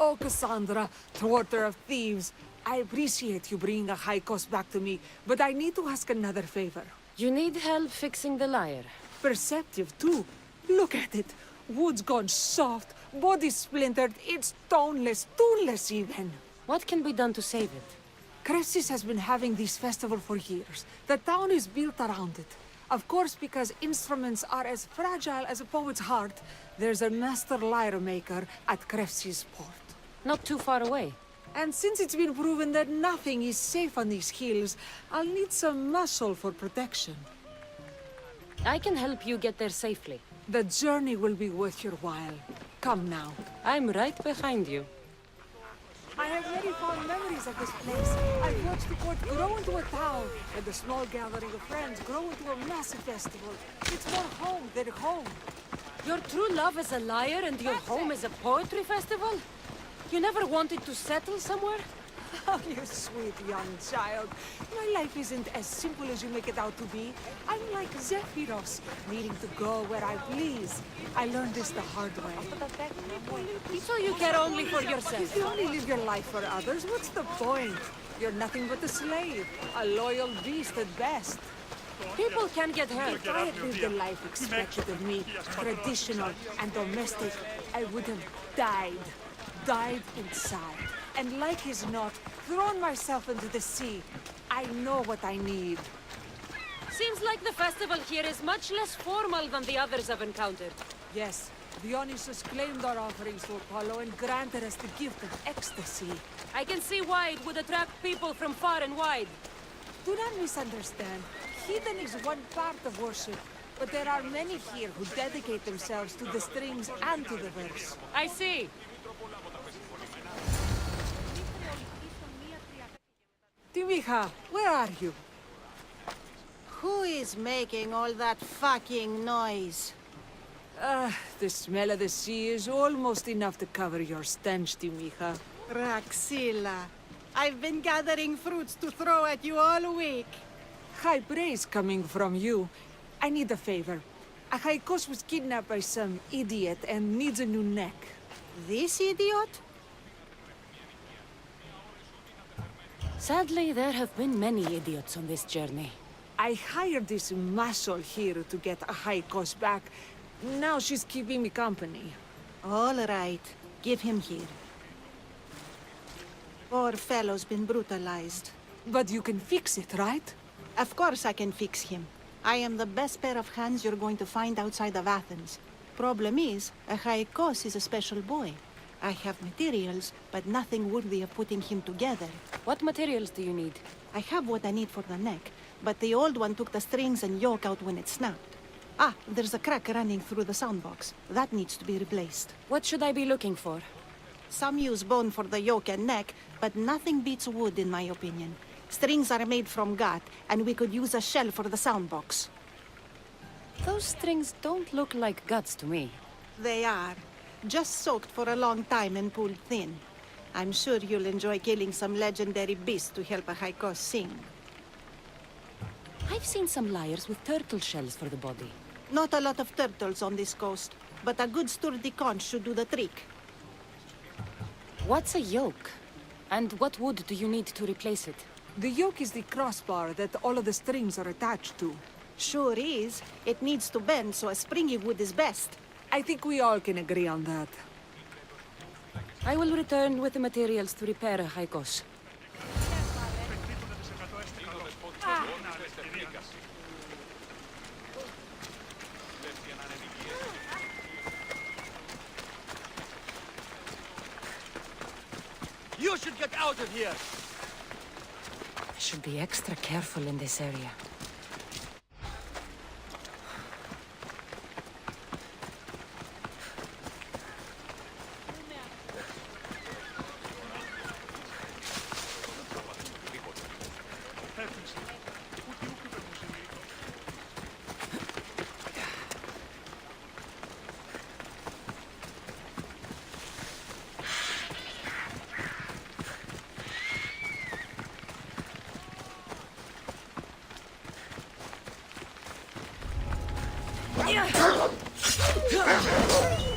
Oh, Cassandra, thwarter of thieves. I appreciate you bringing a high cost back to me, but I need to ask another favor. You need help fixing the lyre. Perceptive, too. Look at it. Wood's gone soft, body splintered, it's toneless, tooless even. What can be done to save it? Cressis has been having this festival for years. The town is built around it. Of course, because instruments are as fragile as a poet's heart, there's a master lyre maker at Cressis port. Not too far away. And since it's been proven that nothing is safe on these hills, I'll need some muscle for protection. I can help you get there safely. The journey will be worth your while. Come now. I'm right behind you. I have very fond memories of this place. I've watched the port grow into a town, and the small gathering of friends grow into a massive festival. It's more home than home. Your true love is a lyre and your home is a poetry festival? You never wanted to settle somewhere? Oh, you sweet young child. My life isn't as simple as you make it out to be. I'm like Zephyros, needing to go where I please. I learned this the hard way. So you care only for yourself? If you only live your life for others, what's the point? You're nothing but a slave, a loyal beast at best. People can get hurt. If I had lived the life expected of me, traditional and domestic, I would have died inside. And like as not, thrown myself into the sea. I know what I need. Seems like the festival here is much less formal than the others I've encountered. Yes, Dionysus claimed our offerings to Apollo and granted us the gift of ecstasy. I can see why it would attract people from far and wide. Do not misunderstand. Heathen is one part of worship, but there are many here who dedicate themselves to the strings and to the verse. I see. Timija, where are you? Who is making all that fucking noise? The smell of the sea is almost enough to cover your stench, Timija. Praxilla, I've been gathering fruits to throw at you all week. High praise coming from you. I need a favor. A Haikos was kidnapped by some idiot and needs a new neck. This idiot? Sadly, there have been many idiots on this journey. I hired this muscle here to get a Haikos back. Now she's keeping me company. All right, give him here. Poor fellow's been brutalized. But you can fix it, right? Of course I can fix him. I am the best pair of hands you're going to find outside of Athens. Problem is, a Haikos is a special boy. I have materials, but nothing worthy of putting him together. What materials do you need? I have what I need for the neck, but the old one took the strings and yoke out when it snapped. Ah, there's a crack running through the soundbox. That needs to be replaced. What should I be looking for? Some use bone for the yoke and neck, but nothing beats wood in my opinion. Strings are made from gut, and we could use a shell for the soundbox. Those strings don't look like guts to me. They are. Just soaked for a long time and pulled thin. I'm sure you'll enjoy killing some legendary beast to help a Haikos sing. I've seen some lyres with turtle shells for the body. Not a lot of turtles on this coast, but a good sturdy conch should do the trick. What's a yoke? And what wood do you need to replace it? The yoke is the crossbar that all of the strings are attached to. Sure is. It needs to bend, so a springy wood is best. I think we all can agree on that. I will return with the materials to repair a Haikos. You should get out of here! I should be extra careful in this area.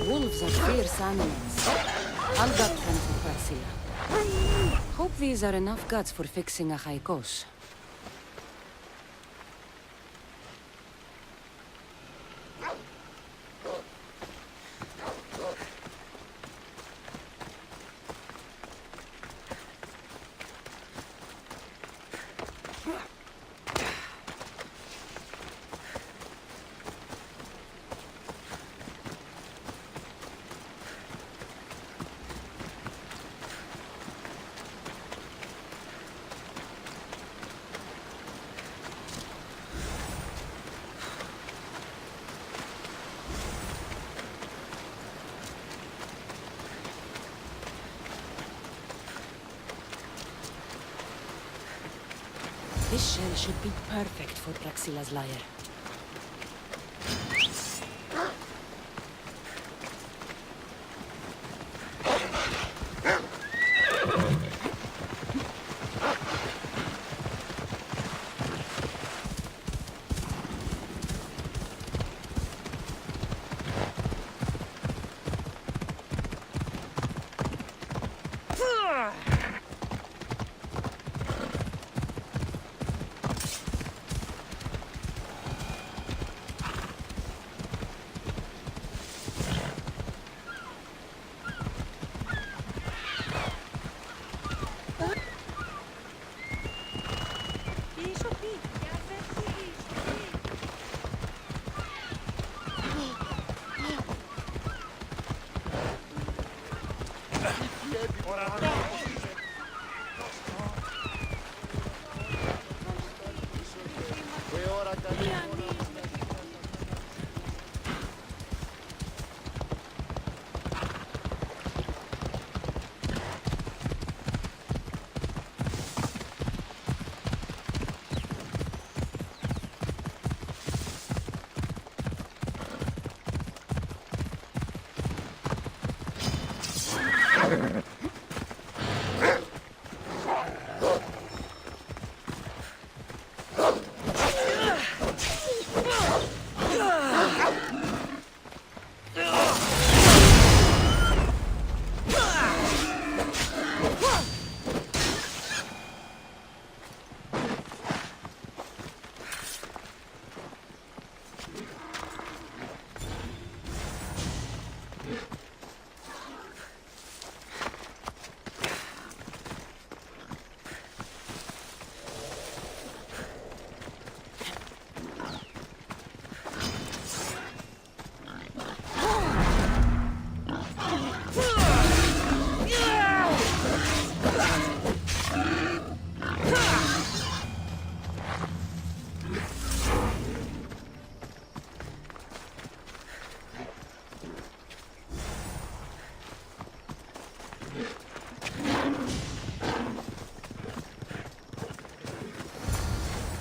Wolves are fierce animals. I'll gut them for Praxilla. Hope these are enough guts for fixing a Haikos. This shell should be perfect for Praxilla's lyre.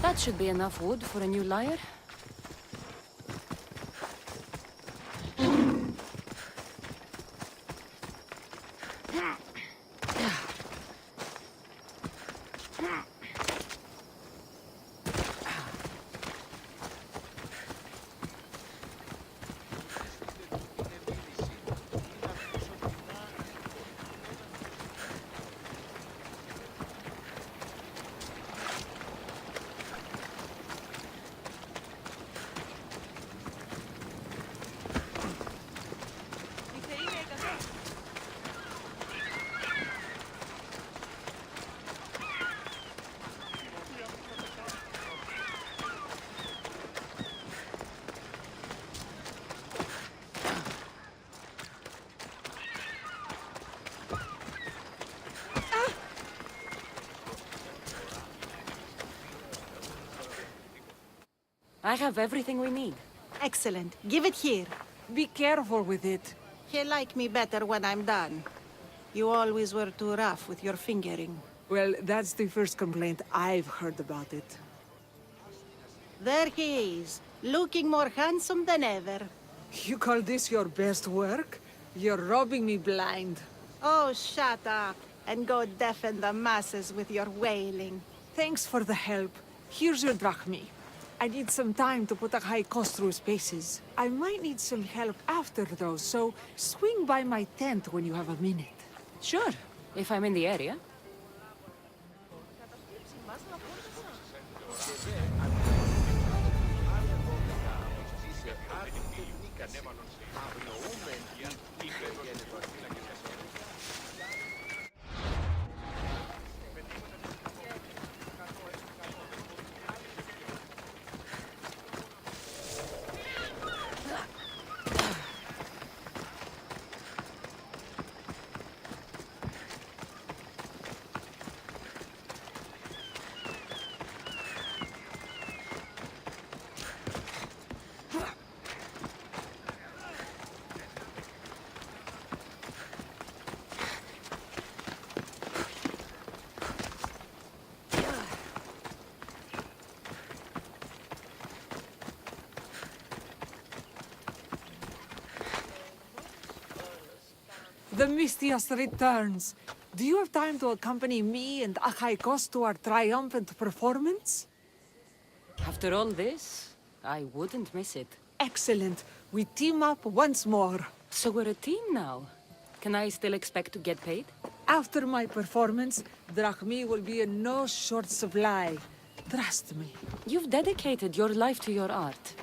That should be enough wood for a new lyre. I have everything we need. Excellent. Give it here. Be careful with it. He'll like me better when I'm done. You always were too rough with your fingering. Well, that's the first complaint I've heard about it. There he is, looking more handsome than ever. You call this your best work? You're robbing me blind. Oh, shut up, and go deafen the masses with your wailing. Thanks for the help. Here's your drachmi. I need some time to put a high cost through spaces. I might need some help after those, so swing by my tent when you have a minute. Sure, if I'm in the area. The Mistios returns. Do you have time to accompany me and Achaikos to our triumphant performance? After all this, I wouldn't miss it. Excellent. We team up once more. So we're a team now. Can I still expect to get paid? After my performance, drachmi will be in no short supply. Trust me. You've dedicated your life to your art.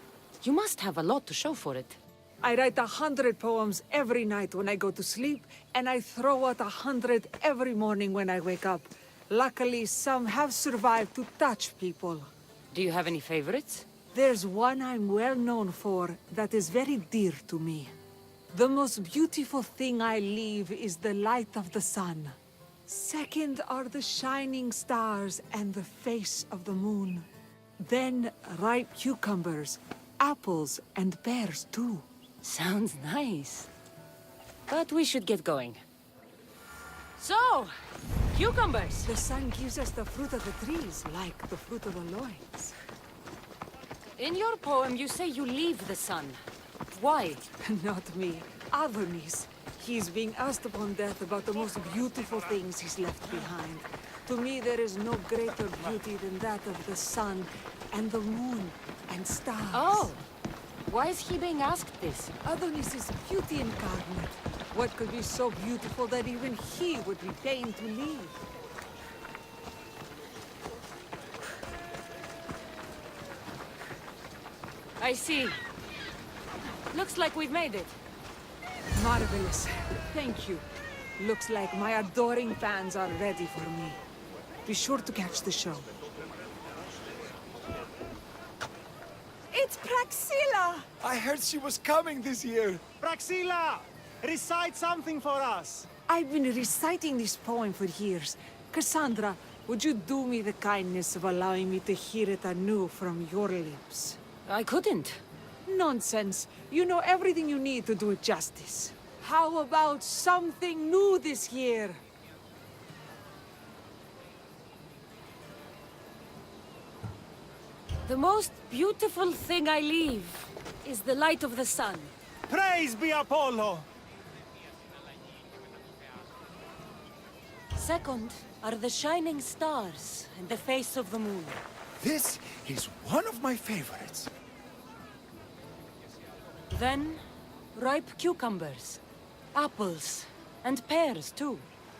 You must have a lot to show for it. I write 100 poems every night when I go to sleep, and I throw out 100 every morning when I wake up. Luckily, some have survived to touch people. Do you have any favorites? There's one I'm well known for that is very dear to me. The most beautiful thing I leave is the light of the sun. Second are the shining stars and the face of the moon. Then ripe cucumbers, apples, and pears too. Sounds nice. But we should get going. So, cucumbers. The sun gives us the fruit of the trees, like the fruit of the loins. In your poem, you say you leave the sun. Why? Not me. Adonis. He's being asked upon death about the most beautiful things he's left behind. To me, there is no greater beauty than that of the sun, and the moon, and stars. Oh! Why is he being asked this? Adonis is beauty incarnate. What could be so beautiful that even he would be fain to leave? I see. Looks like we've made it. Marvelous. Thank you. Looks like my adoring fans are ready for me. Be sure to catch the show. It's Praxilla! I heard she was coming this year. Praxilla! Recite something for us! I've been reciting this poem for years. Cassandra, would you do me the kindness of allowing me to hear it anew from your lips? I couldn't. Nonsense. You know everything you need to do it justice. How about something new this year? The most beautiful thing I leave is the light of the sun. Praise be Apollo! Second are the shining stars and the face of the moon. This is one of my favorites. Then, ripe cucumbers, apples, and pears too.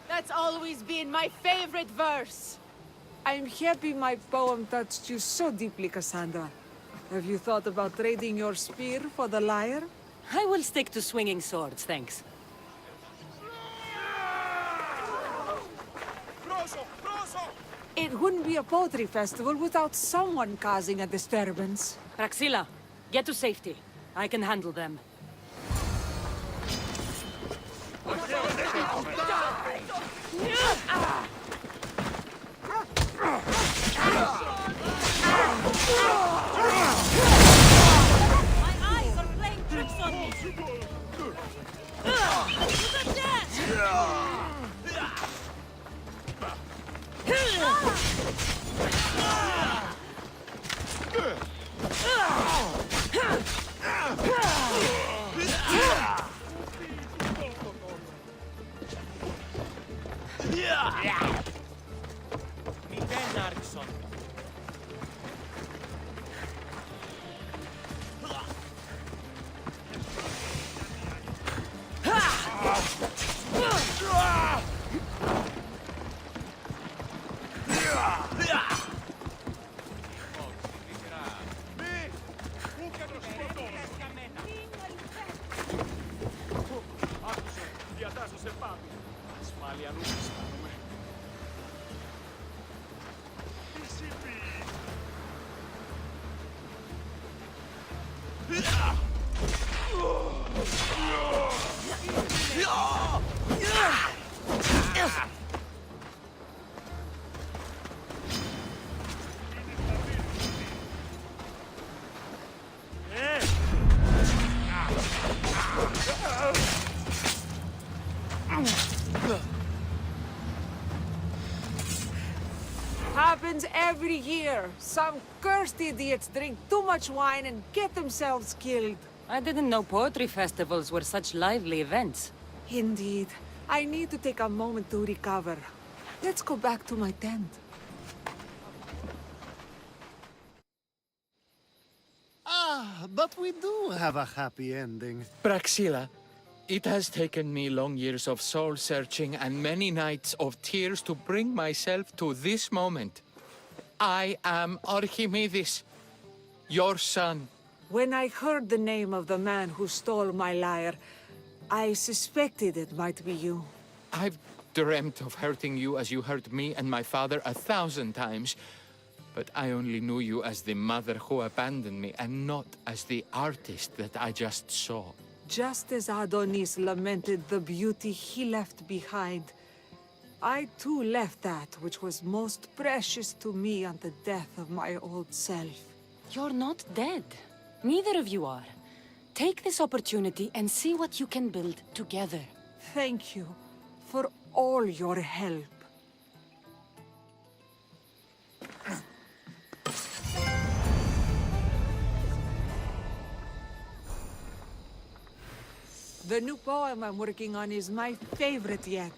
That's always been my favorite verse. I'm happy my poem touched you so deeply, Cassandra. Have you thought about trading your spear for the lyre? I will stick to swinging swords, thanks. It wouldn't be a poetry festival without someone causing a disturbance. Praxilla, get to safety. I can handle them. My eyes are playing tricks on me! To the death! σε πάμε. Ασφάλεια νου αισθάνομαι. Τι συμβεί? Happens every year. Some cursed idiots drink too much wine and get themselves killed. I didn't know poetry festivals were such lively events. Indeed. I need to take a moment to recover. Let's go back to my tent. Ah, but we do have a happy ending. Praxilla, it has taken me long years of soul-searching and many nights of tears to bring myself to this moment. I am Archimedes, your son. When I heard the name of the man who stole my lyre, I suspected it might be you. I've dreamt of hurting you as you hurt me and my father 1,000 times. But I only knew you as the mother who abandoned me and not as the artist that I just saw. Just as Adonis lamented the beauty he left behind, I too left that which was most precious to me on the death of my old self. You're not dead. Neither of you are. Take this opportunity and see what you can build together. Thank you for all your help. The new poem I'm working on is my favorite yet.